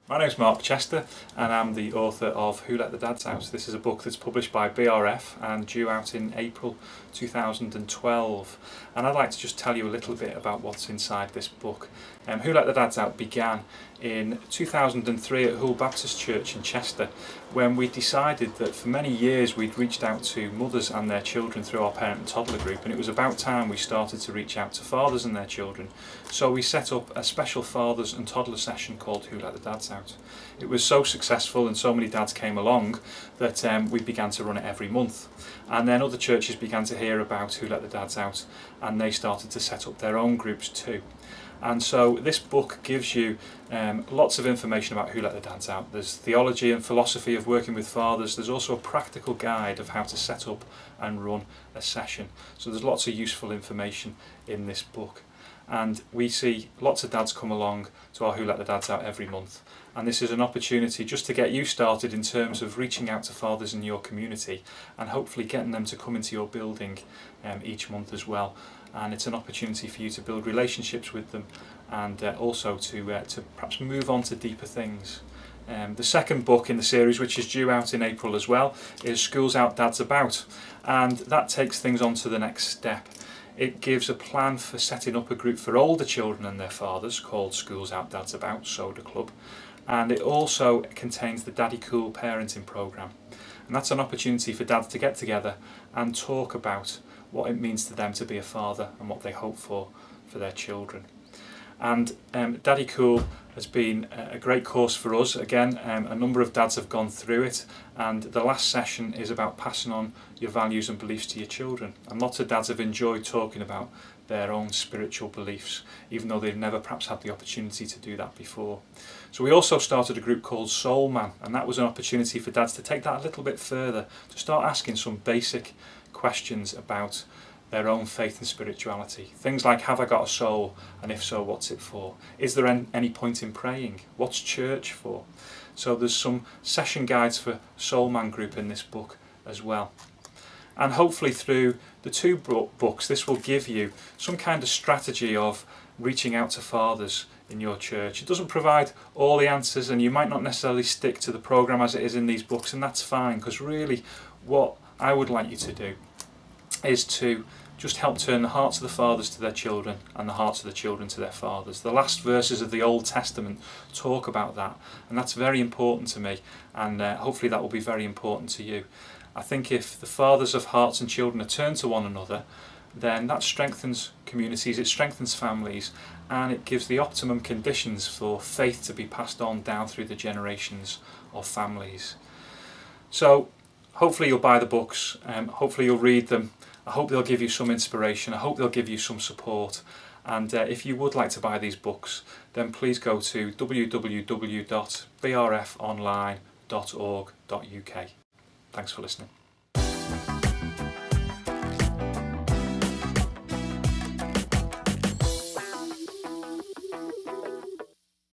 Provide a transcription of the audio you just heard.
My name's Mark Chester and I'm the author of Who Let the Dads Out. This is a book that's published by BRF and due out in April 2012. And I'd like to just tell you a little bit about what's inside this book. Who Let the Dads Out began in 2003 at Hull Baptist Church in Chester, when we decided that for many years we'd reached out to mothers and their children through our parent and toddler group, and it was about time we started to reach out to fathers and their children. So we set up a special fathers and toddler session called Who Let the Dads Out. It was so successful and so many dads came along that we began to run it every month, and then other churches began to hear about Who Let the Dads Out and they started to set up their own groups too. And so this book gives you lots of information about Who Let the Dads Out. There's theology and philosophy of working with fathers. There's also a practical guide of how to set up and run a session. So there's lots of useful information in this book. And we see lots of dads come along to our Who Let the Dads Out every month. And this is an opportunity just to get you started in terms of reaching out to fathers in your community and hopefully getting them to come into your building each month as well. And it's an opportunity for you to build relationships with them and also to perhaps move on to deeper things. The second book in the series, which is due out in April as well, is Schools Out, Dads About, and that takes things on to the next step. It gives a plan for setting up a group for older children and their fathers called Schools Out, Dads About, Soda Club, and it also contains the Daddy Cool parenting programme, and that's an opportunity for dads to get together and talk about what it means to them to be a father and what they hope for their children. And Daddy Cool has been a great course for us. Again, a number of dads have gone through it, and the last session is about passing on your values and beliefs to your children. And lots of dads have enjoyed talking about their own spiritual beliefs, even though they've never perhaps had the opportunity to do that before. So we also started a group called Soul Man, and that was an opportunity for dads to take that a little bit further, to start asking some basic questions about their own faith and spirituality. Things like, have I got a soul, and if so, what's it for? Is there any point in praying? What's church for? So there's some session guides for Soul Man group in this book as well. And hopefully through the two books, this will give you some kind of strategy of reaching out to fathers in your church. It doesn't provide all the answers, and you might not necessarily stick to the programme as it is in these books, and that's fine, because really what I would like you to do is to just help turn the hearts of the fathers to their children and the hearts of the children to their fathers. The last verses of the Old Testament talk about that, and that's very important to me, and hopefully that will be very important to you. I think if the fathers of hearts and children are turned to one another, then that strengthens communities, it strengthens families, and it gives the optimum conditions for faith to be passed on down through the generations of families. So hopefully you'll buy the books, hopefully you'll read them. I hope they'll give you some inspiration, I hope they'll give you some support, and if you would like to buy these books, then please go to www.brfonline.org.uk. Thanks for listening.